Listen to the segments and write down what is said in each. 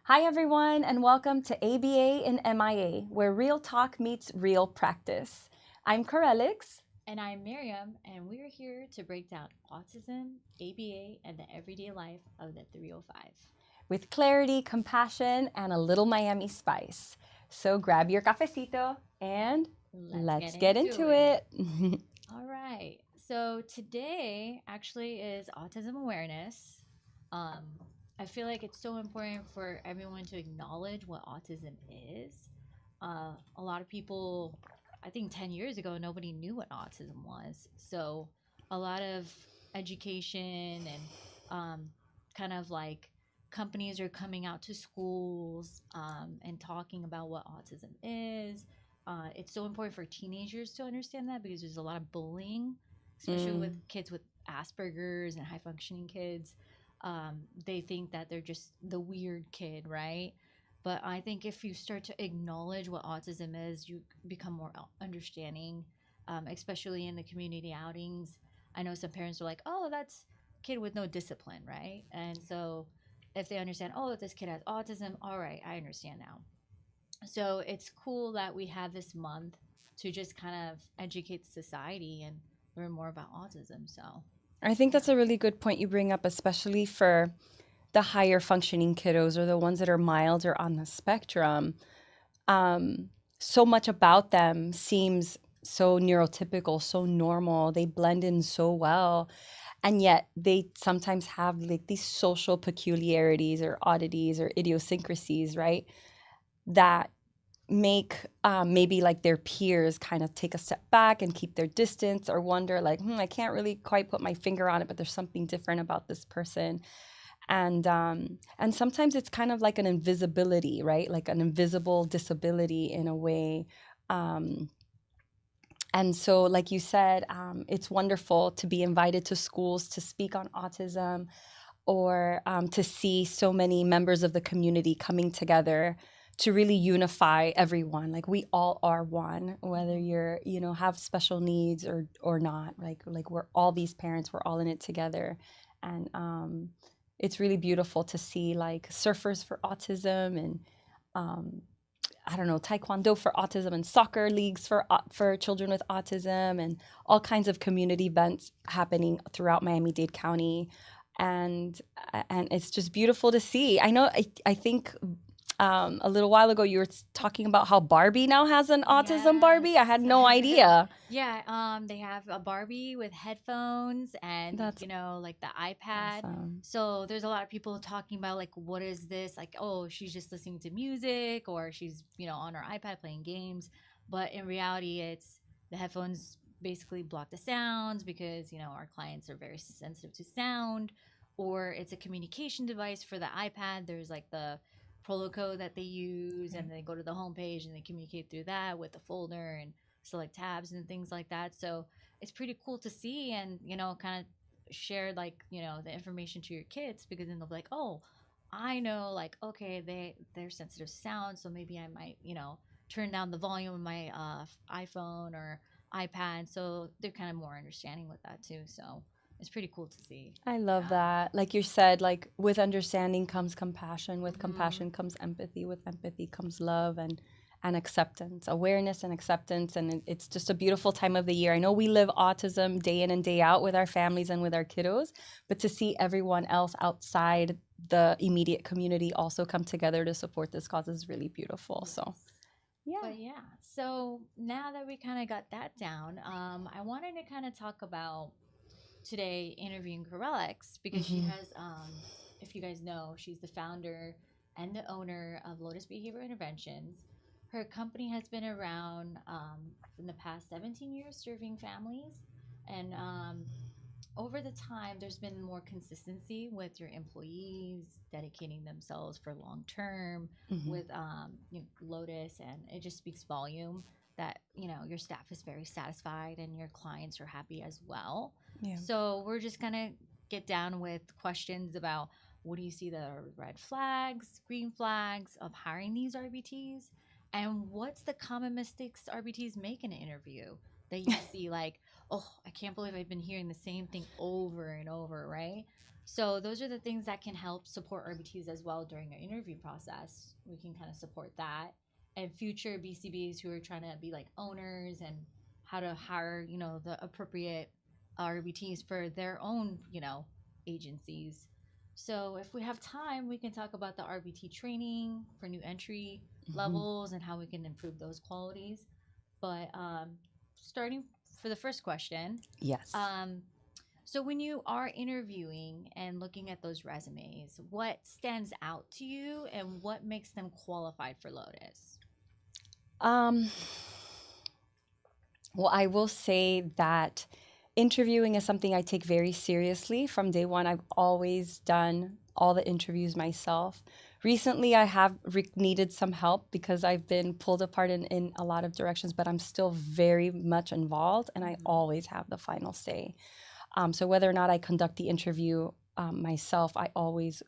Hi, everyone, and welcome to ABA and MIA, where real talk meets real practice. I'm Karelix. And I'm Mariam, and we're here to break down autism, ABA, and the everyday life of the 305. With clarity, compassion, and a little Miami spice. So grab your cafecito and Let's let's get get into into it. it. All right. So today actually is Autism Awareness. Um, I feel like it's so important for everyone to acknowledge what autism is. A lot of people, I think 10 years ago, nobody knew what autism was. So a lot of education and kind of like companies are coming out to schools and talking about what autism is. It's so important for teenagers to understand that because there's a lot of bullying, especially with Mm. kids with Asperger's and high functioning kids. They think that they're just the weird kid, right? But I think if you start to acknowledge what autism is, you become more understanding, especially in the community outings. I know some parents are like, oh, that's a kid with no discipline, right? And so if they understand, oh, this kid has autism, all right, I understand now. So it's cool that we have this month to just kind of educate society and learn more about autism. So, I think yeah. that's a really good point you bring up, especially for the higher functioning kiddos or the ones that are mild or on the spectrum. Um, so much about them seems so neurotypical, so normal. They blend in so well. And yet they sometimes have like these social peculiarities or oddities or idiosyncrasies, right? That make maybe like their peers kind of take a step back and keep their distance or wonder like, I can't really quite put my finger on it, but there's something different about this person. And sometimes it's kind of like an invisibility, right? Like an invisible disability in a way. Um, and so, like you said, it's wonderful to be invited to schools to speak on autism or to see so many members of the community coming together to really unify everyone. Like we all are one, whether Mhm. you're, have special needs or not. Like we're all these parents, we're all in it together. And it's really beautiful to see like surfers for autism and um, I don't know, taekwondo for autism and soccer leagues for children with autism and all kinds of community events happening throughout Miami-Dade County. And and it's just beautiful to see. I know I think a little while ago you were talking about how Barbie now has an autism Yes. Barbie. I had no idea. Yeah, they have a Barbie with headphones and, That's like the iPad. awesome. So there's a lot of people talking about like what is this? Like, oh, she's just listening to music or she's, on her iPad playing games. But in reality, it's the headphones basically block the sounds because, our clients are very sensitive to sound, or it's a communication device for the iPad. There's like the promo code that they use Right. and they go to the homepage and they communicate through that with the folder and select tabs and things like that. So it's pretty cool to see and, kind of share like, the information to your kids because then they'll be like, oh, I know like, okay, they're sensitive to sound. So maybe I might, turn down the volume of my iPhone or iPad. So they're kind of more understanding with that too. So it's pretty cool to see. I love Yeah. that. Like you said, like with understanding comes compassion, with Hmm. compassion comes empathy, with empathy comes love and acceptance, awareness and acceptance. And it's just a beautiful time of the year. I know we live autism day in and day out with our families and with our kiddos, but to see everyone else outside the immediate community also come together to support this cause is really beautiful. Yes. So, yeah. But yeah, so now that we kind of got that down, I wanted to kind of talk about today interviewing Karelix because she Hmm. has, if you guys know, she's the founder and the owner of Lotus Behavior Interventions. Her company has been around in the past 17 years serving families. And over the time, there's been more consistency with your employees dedicating themselves for long term Hmm. with Lotus, and it just speaks volume that your staff is very satisfied and your clients are happy as well. Yeah. So we're just gonna get down with questions about what do you see the red flags, green flags of hiring these RBTs, and what's the common mistakes RBTs make in an interview that you see like, oh, I can't believe I've been hearing the same thing over and over, right? So those are the things that can help support RBTs as well during our interview process. We can kind of support that. And future BCBs who are trying to be like owners and how to hire, the appropriate RBTs for their own, agencies. So if we have time, we can talk about the RBT training for new entry Mhm. levels and how we can improve those qualities. But starting for the first question, Yes. um, so when you are interviewing and looking at those resumes, what stands out to you and what makes them qualified for Lotus? Um, well, I will say that interviewing is something I take very seriously from day one. I've always done all the interviews myself. Recently, I have needed some help because I've been pulled apart in a lot of directions, but I'm still very much involved and I Mhm. always have the final say. So whether or not I conduct the interview myself, I always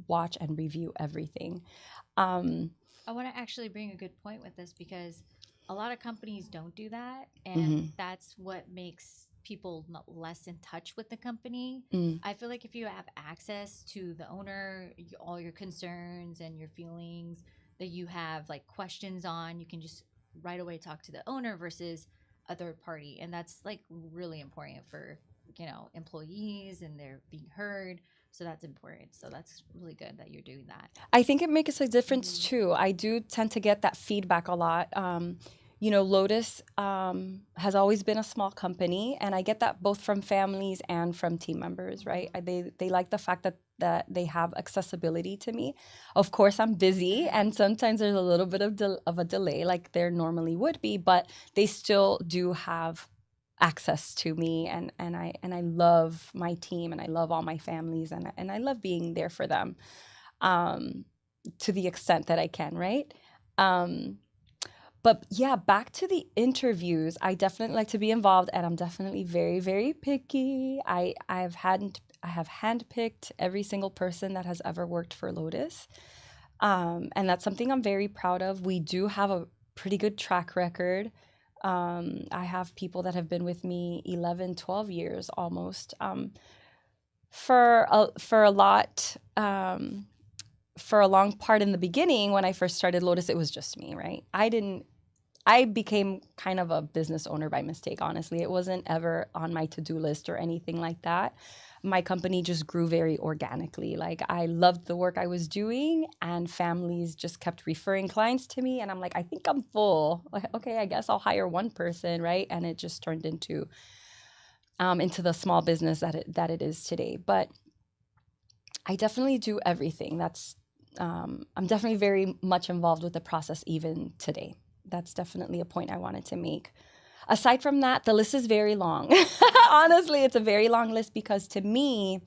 watch and review everything. Um, I want to actually bring a good point with this because a lot of companies don't do that. And mhm, that's what makes people less in touch with the company. mm. I feel like if you have access to the owner, all your concerns and your feelings that you have like questions on, you can just right away talk to the owner versus a third party. And that's like really important for, employees and they're being heard. So that's important. So that's really good that you're doing that. I think it makes a difference Hmm. too. I do tend to get that feedback a lot. Lotus has always been a small company, and I get that both from families and from team members. Right? They like the fact that they have accessibility to me. Of course, I'm busy, and sometimes there's a little bit of a delay, like there normally would be, but they still do have access to me, and I love my team, and I love all my families, and I love being there for them. Um, to the extent that I can, right? Um, but yeah, back to the interviews. I definitely like to be involved, and I'm definitely very, very picky. I have handpicked every single person that has ever worked for Lotus, and that's something I'm very proud of. We do have a pretty good track record. I have people that have been with me 11, 12 years almost. For a lot. For a long part in the beginning when I first started Lotus, it was just me, right? I became kind of a business owner by mistake, honestly. It wasn't ever on my to-do list or anything like that. My company just grew very organically. Like I loved the work I was doing and families just kept referring clients to me and I'm like, I think I'm full. Like, okay, I guess I'll hire one person, right? And it just turned into the small business that it is today. But I definitely do everything. I'm definitely very much involved with the process even today. That's definitely a point I wanted to make. Aside from that, the list is very long. Honestly, it's a very long list because to me,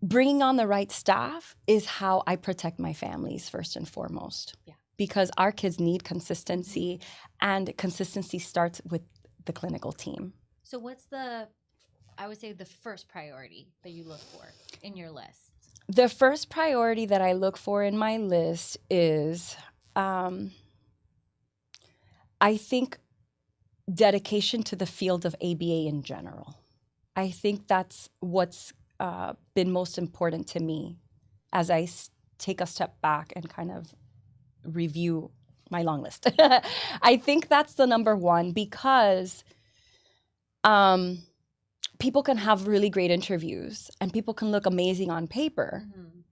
bringing on the right staff is how I protect my families first and foremost. Yeah. Because our kids need consistency, Mhm. and consistency starts with the clinical team. So I would say the first priority that you look for in your list? The first priority that I look for in my list is, um, I think, dedication to the field of ABA in general. I think that's what's been most important to me as take a step back and kind of review my long list. I think that's the number one because um, people can have really great interviews and people can look amazing on paper. Mhm.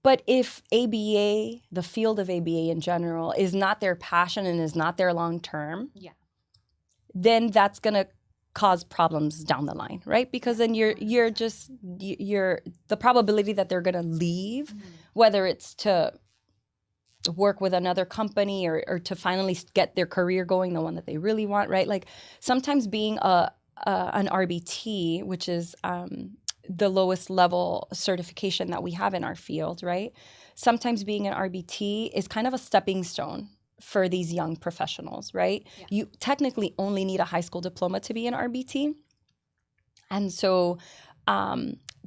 But if ABA, the field of ABA in general, is not their passion and is not their long term, Yeah. then that's going to cause problems down the line, right? Because Yeah. then you're the probability that they're going to leave, Mhm. whether it's to work with another company or to finally get their career going, the one that they really want, right? Like sometimes being an RBT, which is the lowest level certification that we have in our field, right? Sometimes being an RBT is kind of a stepping stone for these young professionals, right? Yeah. You technically only need a high school diploma to be an RBT. And so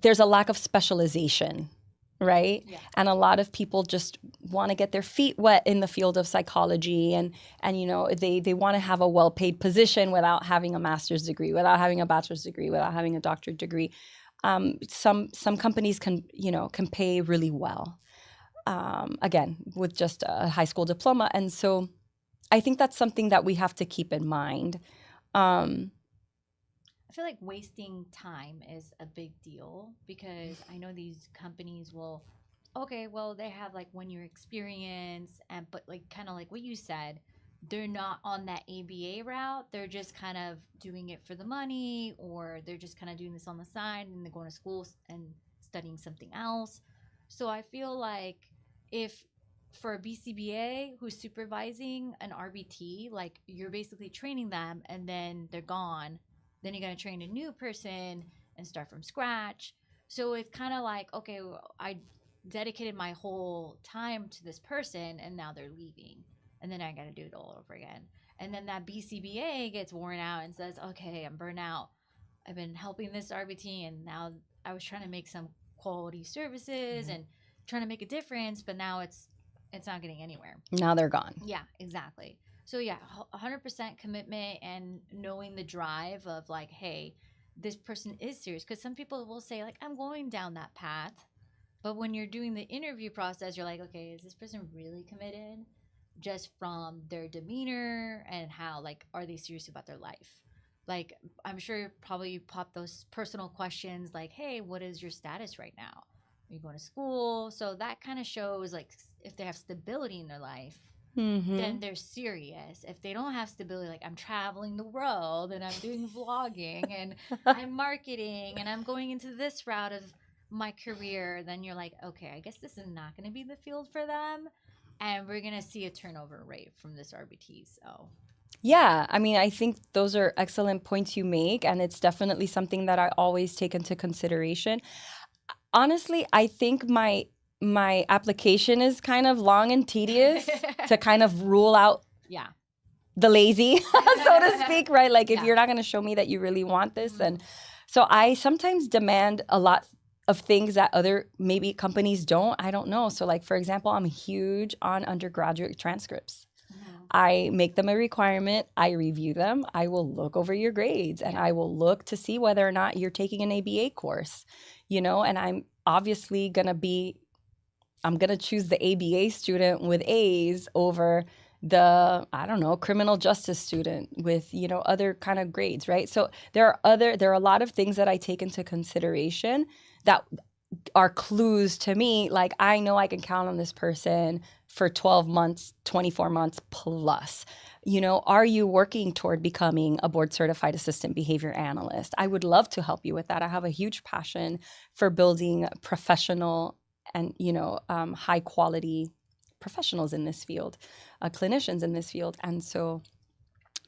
there's a lack of specialization right? Yeah. And a lot of people just want to get their feet wet in the field of psychology, and they want to have a well-paid position without having a master's degree, without having a bachelor's degree, without having a doctorate degree. Some companies can pay really well, again, with just a high school diploma. And so I think that's something that we have to keep in mind. I feel like wasting time is a big deal because I know these companies will, okay, well, they have like 1 year experience, and but like kind of like what you said, they're not on that ABA route. They're just kind of doing it for the money, or they're just kind of doing this on the side and they're going to school and studying something else. So I feel like if for a BCBA who's supervising an RBT, like you're basically training them and then they're gone. Then you're going to train a new person and start from scratch. So it's kind of like, okay, well, I dedicated my whole time to this person and now they're leaving. And then I got to do it all over again. And then that BCBA gets worn out and says, okay, I'm burnt out. I've been helping this RBT and now I was trying to make some quality services and trying to make a difference, but now it's not getting anywhere. Now they're gone. Yeah, exactly. So yeah, 100% commitment and knowing the drive of like, hey, this person is serious. Because some people will say like, I'm going down that path, but when you're doing the interview process, you're like, okay, is this person really committed? Just from their demeanor and how like, are they serious about their life? Like, I'm sure probably you pop those personal questions like, hey, what is your status right now? Are you going to school? So that kind of shows like if they have stability in their life, then they're serious. If they don't have stability, like I'm traveling the world and I'm doing vlogging and I'm marketing and I'm going into this route of my career, then you're like, okay, I guess this is not going to be the field for them. And we're going to see a turnover rate from this RBT. So, Yeah, I mean, I think those are excellent points you make, and it's definitely something that I always take into consideration. Honestly, I think my application is kind of long and tedious to kind of rule out yeah. the lazy, so to speak, right? Like if Yeah. you're not going to show me that you really want this, then so I sometimes demand a lot of things that other maybe companies don't. I don't know. So like for example, I'm huge on undergraduate transcripts. I make them a requirement. I review them. I will look over your grades and I will look to see whether or not you're taking an ABA course, and I'm obviously I'm going to choose the ABA student with A's over the, I don't know, criminal justice student with, other kind of grades, right? So there are a lot of things that I take into consideration that are clues to me. Like, I know I can count on this person for 12 months, 24 months plus. Are you working toward becoming a board certified assistant behavior analyst? I would love to help you with that. I have a huge passion for building professional and, high quality professionals in this field, clinicians in this field. And so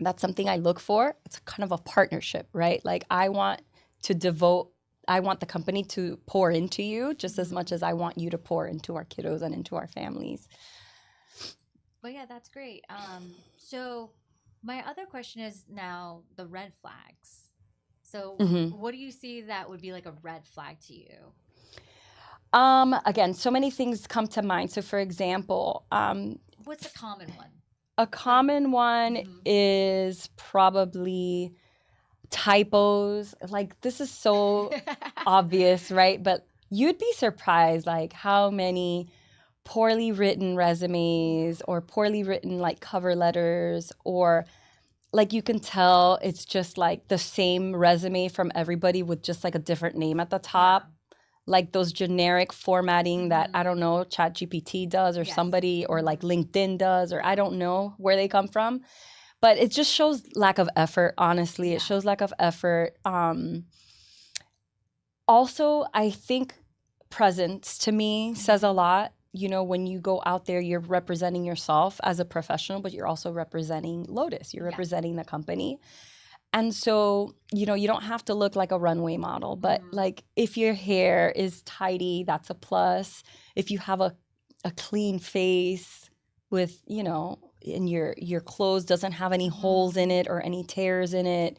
that's something I look for. It's kind of a partnership, right? Like I want the company to pour into you just as much as I want you to pour into our kiddos and into our families. But yeah, that's great. So my other question is now the red flags. So what do you see that would be like a red flag to you? Again, so many things come to mind. So for example, what's a common one? A common one is probably typos. Like this is so obvious, right? But you'd be surprised like how many poorly written resumes or poorly written like cover letters, or like you can tell it's just like the same resume from everybody with just like a different name at the top. Yeah. Like those generic formatting that I don't know, ChatGPT does or somebody, or like LinkedIn does, or I don't know where they come from. But it just shows lack of effort, honestly. It shows lack of effort. Also, I think presence to me says a lot. When you go out there, you're representing yourself as a professional, but you're also representing Lotus. You're representing the company. And so, you don't have to look like a runway model, but like if your hair is tidy, that's a plus. If you have a clean face with, and your clothes doesn't have any holes in it or any tears in it.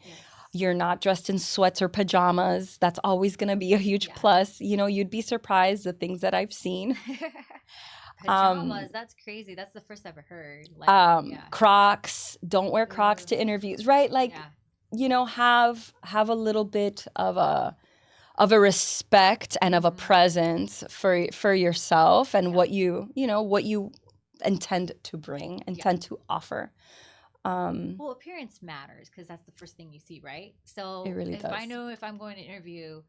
You're not dressed in sweats or pajamas. That's always going to be a huge Yeah. plus. You know, you'd be surprised the things that I've seen. Um, Pajamas, that's crazy. That's the first I've ever heard. Like, yeah. Crocs, don't wear Crocs Ugh. to interviews, right? Like, Yeah. you know, have a little bit of a respect and of a Mhm. presence for yourself and Yeah. what you intend to bring, Yeah. intend to offer. Well, appearance matters because that's the first thing you see, right? It So really if I does. know if I'm going to interview,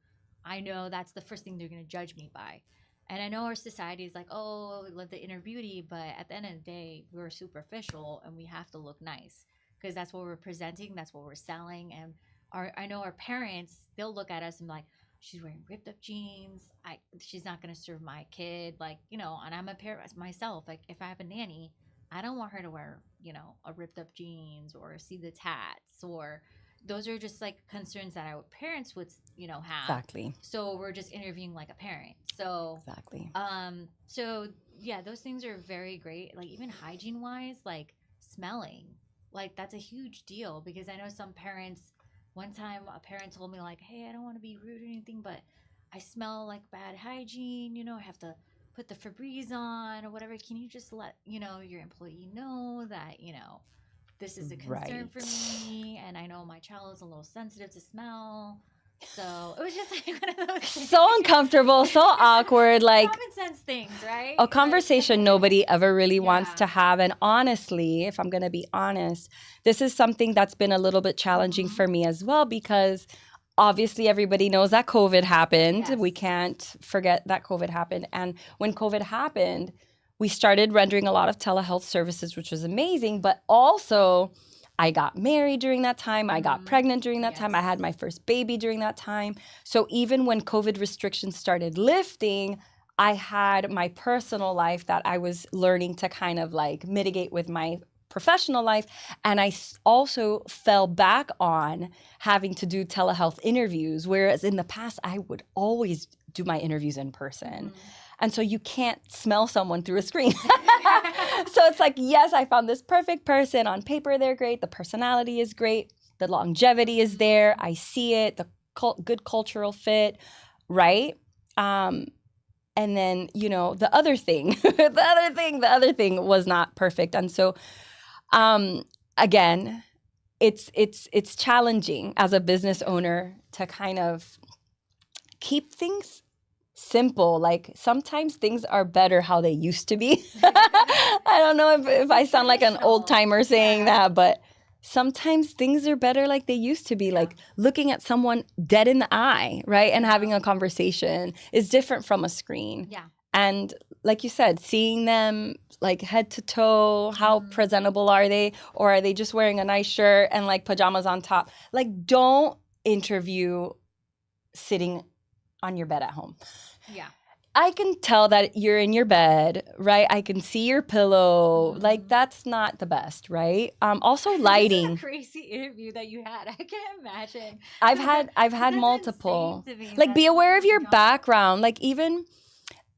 I know that's the first thing they're going to judge me by. And I know our society is like, oh, we love the inner beauty, but at the end of the day, we're superficial and we have to look nice because that's what we're presenting, that's what we're selling. And I know our parents, they'll look at us and be like, she's wearing ripped up jeans. She's not going to serve my kid, like, you know. And I'm a parent myself. Like, if I have a nanny, I don't want her to wear, you know, a ripped up jeans or see the tats, or those are just like concerns that our parents would, you know, have. Exactly. So we're just interviewing like a parent. So Exactly. so yeah, those things are very great. Like even hygiene wise, like smelling, like that's a huge deal because I know some parents, one time a parent told me like, hey, I don't want to be rude or anything, but I smell like bad hygiene, you know, I have to put the Febreze on or whatever. Can you just let, you know, your employee know that, you know, this is a concern for Right. me and I know my child is a little sensitive to smell. So it was just like one of those things. So uncomfortable, so awkward, like Common sense things, right? a Like, conversation nobody ever really wants yeah. to have. And honestly, if I'm going to be honest, this is something that's been a little bit challenging Mhm. for me as well because obviously everybody knows that COVID happened. Yes. We can't forget that COVID happened. And when COVID happened, we started rendering a lot of telehealth services, which was amazing. But also, I got married during that time. I got Mhm. pregnant during that time. I Yes. had my first baby during that time. So even when COVID restrictions started lifting, I had my personal life that I was learning to kind of like mitigate with my professional life. And also fell back on having to do telehealth interviews, whereas in the past, I would always do my interviews in person. Mhm. And so you can't smell someone through a screen. So it's like, yes, I found this perfect person. On paper, they're great. The personality is great. The longevity is there. I see it. The good cultural fit, right? And then, you know, the other thing, the other thing was not perfect. And so, again, it's challenging as a business owner to kind of keep things simple. Like sometimes things are better how they used to be. I don't know if I sound like an old timer saying that, but sometimes things are better like they used to be. Yeah. Like looking at someone dead in the eye, right? And having a conversation is different from a screen. Yeah. And like you said, seeing them like head to toe, how presentable are they? Or are they just wearing a nice shirt and like pajamas on top? Like, don't interview sitting on your bed at home. Yeah. I can tell that you're in your bed, right? I can see your pillow. Like, that's not the best, right? Also, lighting. This is a crazy interview that you had. I can't imagine. I've had That's multiple. insane to me. Like, be That's aware of your insane. background. Like, even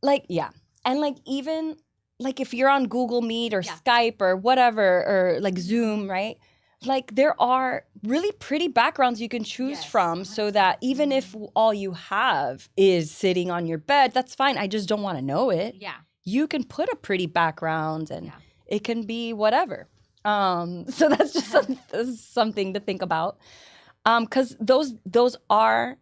like, yeah. And like, even like if you're on Google Meet or Yeah. Skype or whatever, or like Zoom, right? Like, there are really pretty backgrounds you can choose Yes, from so that 100%. even if all you have is sitting on your bed, that's fine. I just don't want to know it. Yeah. You can put a pretty background and Yeah. it can be whatever. So that's just something to think about. Because those are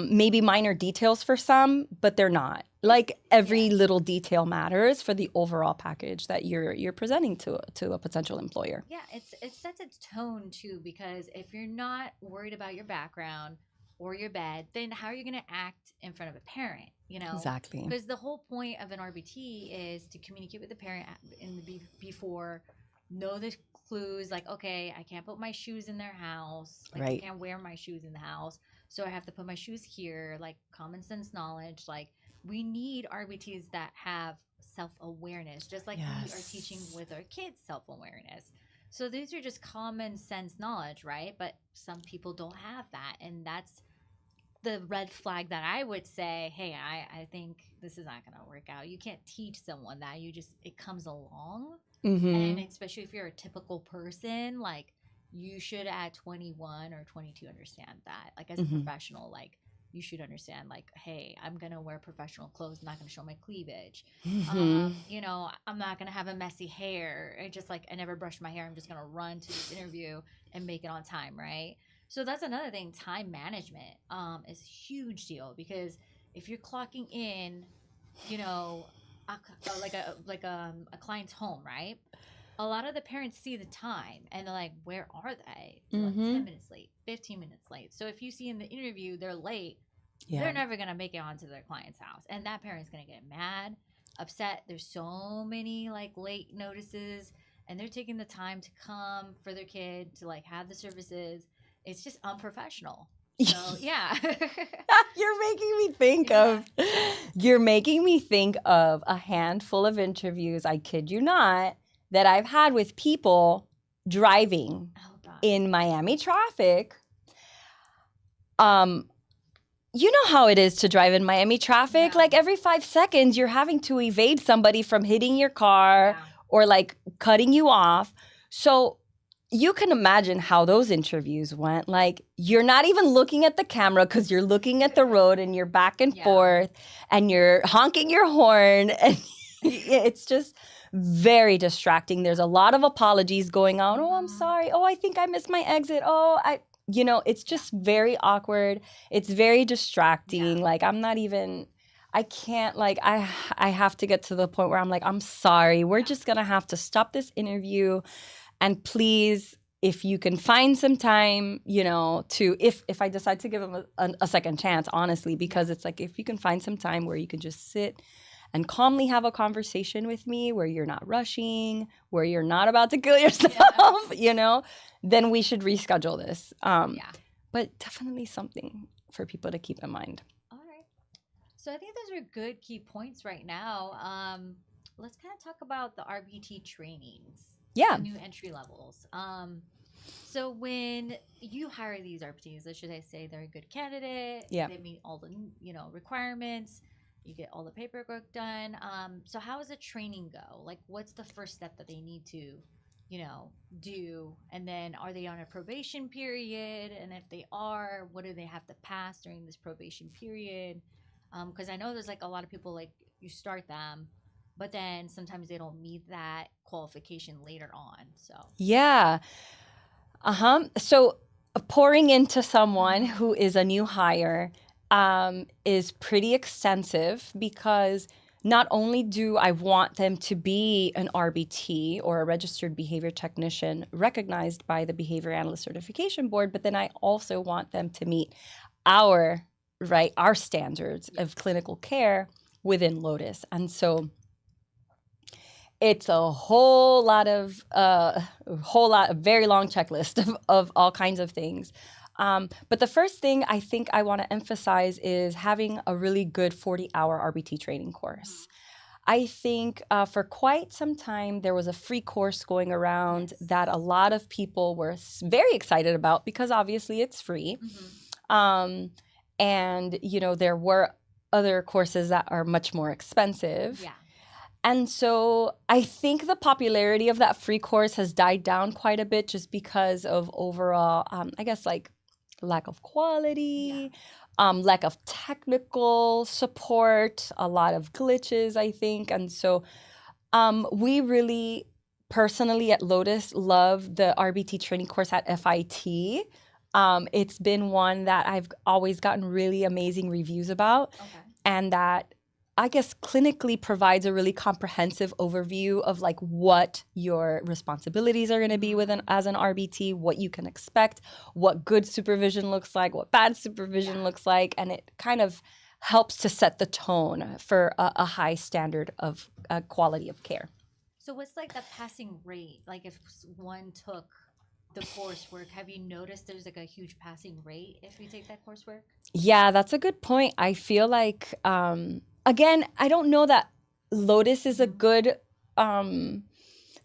maybe minor details for some, but they're not. Like every little detail matters for the overall package that you're presenting to a potential employer. Yeah, it sets its tone too because if you're not worried about your background or your bed, then how are you going to act in front of a parent? You know, Exactly. because the whole point of an RBT is to communicate with the parent before, know the clues. Like, okay, I can't put my shoes in their house. Like, I Right. can't wear my shoes in the house, so I have to put my shoes here. Like common sense knowledge. Like we need RBTs that have self awareness, just like we are teaching Yes. with our kids self awareness. So these are just common sense knowledge, right? But some people don't have that. And that's the red flag that I would say, hey, I think this is not going to work out. You can't teach someone that. You just, it comes along. Mm-hmm. And especially if you're a typical person, like you should at 21 or 22 understand that. Like as a Mm-hmm. professional, like you should understand like, hey, I'm gonna wear professional clothes, I'm not gonna show my cleavage. Mm-hmm. You know, I'm not gonna have a messy hair. I just like I never brushed my hair. I'm just gonna run to this interview and make it on time, right? So that's another thing. Time management is a huge deal because if you're clocking in, you know, a client's home, right? A lot of the parents see the time and they're like, where are they? They're like Mm-hmm. 10 minutes late, 15 minutes late. So if you see in the interview they're late, Yeah. they're never going to make it onto their client's house. And that parent's going to get mad, upset. There's so many like late notices and they're taking the time to come for their kid to like have the services. It's just unprofessional. So, yeah. Yeah. You're making me think of a handful of interviews, I kid you not, that I've had with people driving Oh, God. in Miami traffic. You know how it is to drive in Miami traffic? Yeah. Like every 5 seconds, you're having to evade somebody from hitting your car Yeah. or like cutting you off. So you can imagine how those interviews went. Like you're not even looking at the camera because you're looking at the road and you're back and Yeah. forth and you're honking your horn and it's just very distracting. There's a lot of apologies going on. Oh, I'm Mhm. sorry. Oh, I think I missed my exit. It's just very awkward. It's very distracting. Yeah. Like I can't like I have to get to the point where I'm like, I'm sorry. We're just going to have to stop this interview. And please, if you can find some time, to if I decide to give them a second chance, honestly, because it's like if you can find some time where you can just sit and calmly have a conversation with me where you're not rushing, where you're not about to kill yourself, then we should reschedule this. Yeah. But definitely something for people to keep in mind. All right. So I think those are good key points right now. Let's kind of talk about the RBT trainings. Yeah. The new entry levels. So when you hire these RBTs, should I say they're a good candidate? Yeah. They meet all the requirements. You get all the paperwork done. So how does the training go? Like, what's the first step that they need to, do? And then are they on a probation period? And if they are, what do they have to pass during this probation period? Because I know there's like a lot of people like you start them, but then sometimes they don't meet that qualification later on. So Yeah. So pouring into someone who is a new hire is pretty extensive because not only do I want them to be an RBT or a registered behavior technician recognized by the Behavior Analyst Certification Board, but then I also want them to meet our standards of clinical care within Lotus. And so it's a very long checklist of all kinds of things. But the first thing I think I want to emphasize is having a really good 40-hour RBT training course. I think for quite some time, there was a free course going around that a lot of people were very excited about because obviously it's free. And, there were other courses that are much more expensive. yeah. And so I think the popularity of that free course has died down quite a bit just because of overall, lack of quality, lack of technical support, a lot of glitches, I think. And so we really, personally at Lotus, love the RBT training course at FIT. It's been one that I've always gotten really amazing reviews about. Okay. And that I guess clinically provides a really comprehensive overview of like what your responsibilities are going to be as an RBT, what you can expect, what good supervision looks like, what bad supervision looks like, and it kind of helps to set the tone for a high standard of quality of care. So what's like the passing rate? Like if one took the coursework, have you noticed there's like a huge passing rate if you take that coursework? Yeah, that's a good point. I feel like again, I don't know that Lotus is a good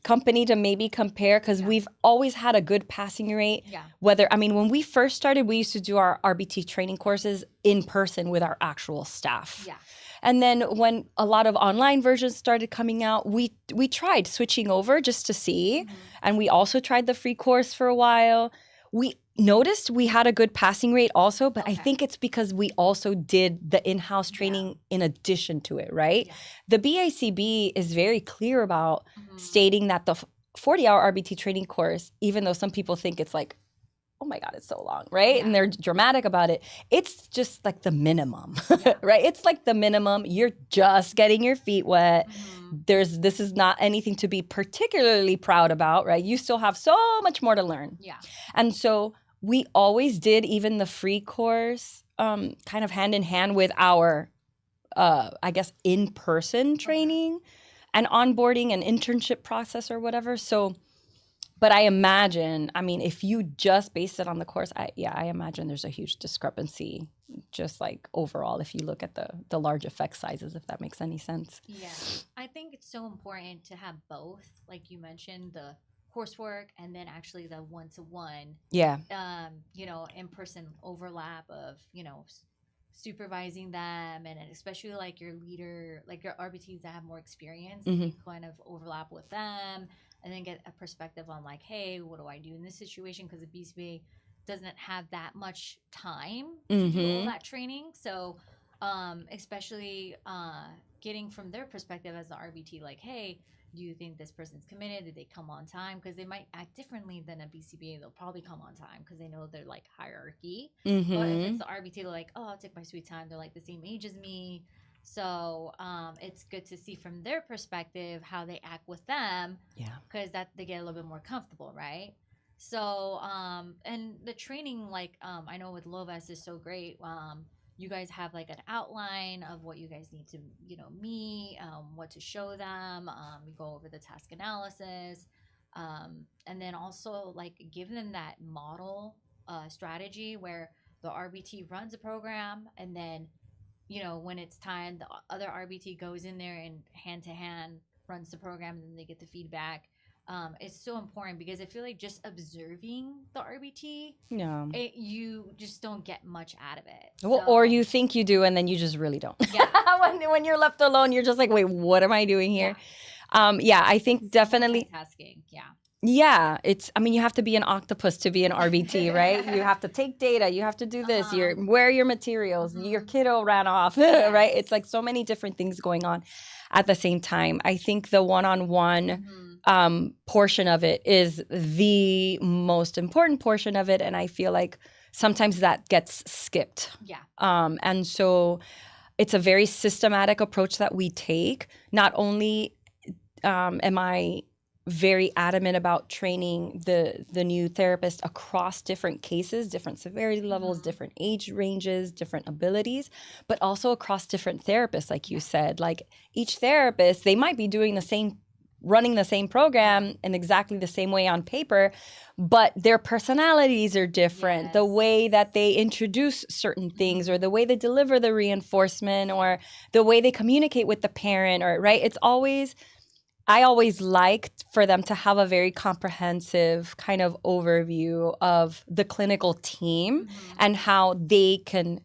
company to maybe compare because we've always had a good passing rate. Yeah. When we first started, we used to do our RBT training courses in person with our actual staff. Yeah. And then when a lot of online versions started coming out, we tried switching over just to see. And we also tried the free course for a while. We noticed we had a good passing rate also, but I think it's because we also did the in-house training in addition to it, right? Yeah. The BACB is very clear about stating that the 40-hour RBT training course, even though some people think it's like, oh my God, it's so long, right? Yeah. And they're dramatic about it. It's just like the minimum, right? It's like the minimum. You're just getting your feet wet. This is not anything to be particularly proud about, right? You still have so much more to learn. Yeah. And so we always did even the free course kind of hand in hand with our, I guess, in-person training and onboarding and internship process or whatever. So, but I imagine, I mean, if you just base it on the course, I imagine there's a huge discrepancy just like overall if you look at the large effect sizes, if that makes any sense. Yeah. I think it's so important to have both, like you mentioned, the coursework and then actually the one-to-one, Yeah. in-person overlap of, supervising them, and especially like your leader, like your RBTs that have more experience, you kind of overlap with them and then get a perspective on like, hey, what do I do in this situation? Because the BCBA doesn't have that much time to do all that training. So especially getting from their perspective as the RBT, like, hey, do you think this person's committed? Did they come on time? Because they might act differently than a BCBA. They'll probably come on time because they know they're like hierarchy. But if it's the RBT, they're like, oh, I'll take my sweet time. They're like the same age as me. So it's good to see from their perspective how they act with them. Yeah. Because that they get a little bit more comfortable, right? So and the training, like I know with Lovas is so great. You guys have like an outline of what you guys need to, meet, what to show them. You go over the task analysis, and then also like give them that model strategy where the RBT runs a program, and then when it's time, the other RBT goes in there and hand to hand runs the program, and then they get the feedback. It's so important because I feel like just observing the RBT, you just don't get much out of it. Well, or you think you do, and then you just really don't. Yeah. when you're left alone, you're just like, wait, what am I doing here? I think definitely. Tasking, yeah. Yeah, you have to be an octopus to be an RBT, right? You have to take data, you have to do this, where are your materials, your kiddo ran off, right? It's like so many different things going on at the same time. I think the one-on-one portion of it is the most important portion of it, and I feel like sometimes that gets skipped. Yeah. And so it's a very systematic approach that we take. Not only am I very adamant about training the new therapist across different cases, different severity levels, different age ranges, different abilities, but also across different therapists, like you said. Like each therapist, they might be running the same program in exactly the same way on paper, but their personalities are different. Yes. The way that they introduce certain things, or the way they deliver the reinforcement, or the way they communicate with the parent, or right? I always liked for them to have a very comprehensive kind of overview of the clinical team and how they can,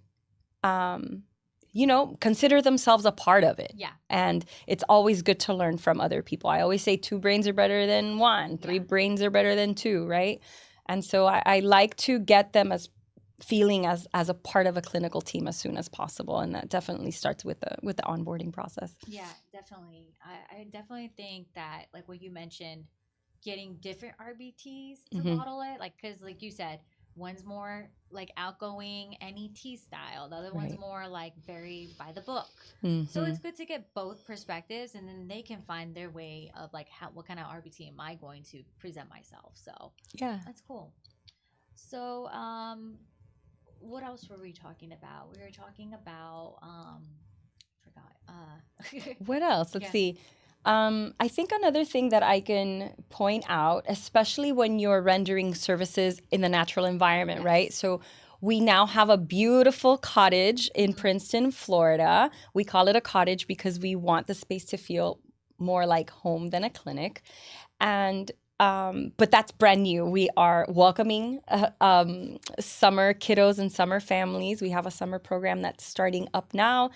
consider themselves a part of it. Yeah. And it's always good to learn from other people. I always say 2 brains are better than 1, 3 brains are better than 2, right? And so I like to get them as feeling as a part of a clinical team as soon as possible, and that definitely starts with the onboarding process. Yeah, definitely. I definitely think that, like what you mentioned, getting different RBTs to model it, like because like you said, one's more like outgoing NET style, the other one's more like very by the book. So it's good to get both perspectives, and then they can find their way of like what kind of RBT am I going to present myself. So yeah, that's cool. So what else were we talking about? We were talking about forgot. What else? Let's see. I think another thing that I can point out, especially when you're rendering services in the natural environment, right? So we now have a beautiful cottage in Princeton, Florida. We call it a cottage because we want the space to feel more like home than a clinic. And but that's brand new. We are welcoming summer kiddos and summer families. We have a summer program that's starting up now.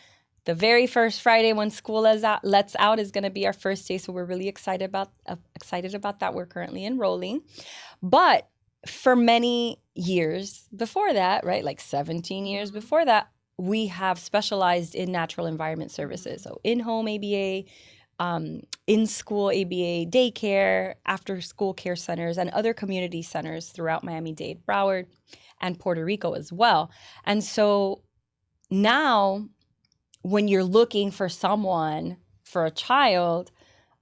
The very first Friday when school lets out is going to be our first day, so we're really excited about that. We're currently enrolling, but for many years before that, right, like 17 years before that, we have specialized in natural environment services, so in-home ABA, in-school ABA, daycare, after-school care centers, and other community centers throughout Miami-Dade, Broward, and Puerto Rico as well. And so now, when you're looking for someone for a child,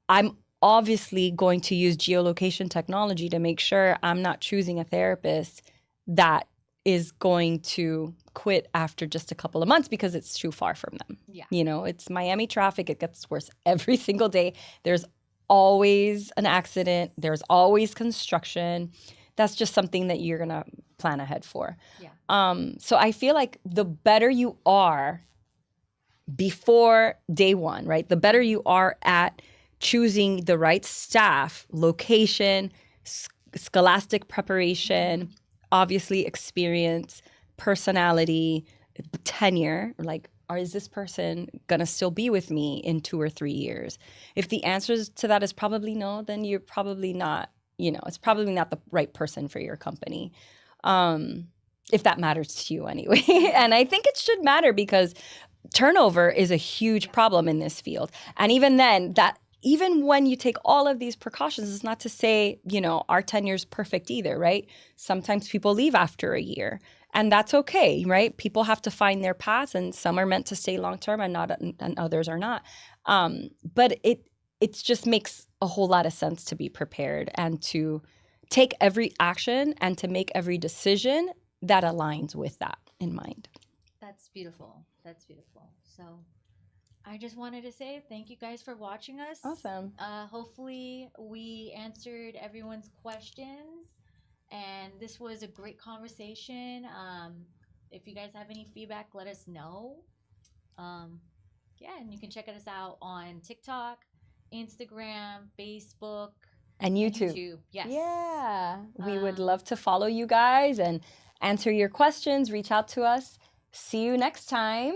I'm obviously going to use geolocation technology to make sure I'm not choosing a therapist that is going to quit after just a couple of months because it's too far from them. Yeah. You know, it's Miami traffic. It gets worse every single day. There's always an accident. There's always construction. That's just something that you're going to plan ahead for. Yeah. So I feel like the better you are before day one, right? The better you are at choosing the right staff, location, scholastic preparation, obviously experience, personality, tenure, like, is this person going to still be with me in 2 or 3 years? If the answer to that is probably no, then you're probably not, it's probably not the right person for your company. If that matters to you anyway. And I think it should matter because turnover is a huge problem in this field. And even then, even when you take all of these precautions, it's not to say, our tenure is perfect either, right? Sometimes people leave after a year, and that's okay, right? People have to find their paths, and some are meant to stay long-term and others are not. But it just makes a whole lot of sense to be prepared and to take every action and to make every decision that aligns with that in mind. That's beautiful. That's beautiful. So I just wanted to say thank you guys for watching us. Awesome. Hopefully we answered everyone's questions, and this was a great conversation. If you guys have any feedback, let us know. And you can check us out on TikTok, Instagram, Facebook, and YouTube. Yes. Yeah. We would love to follow you guys and answer your questions. Reach out to us. See you next time.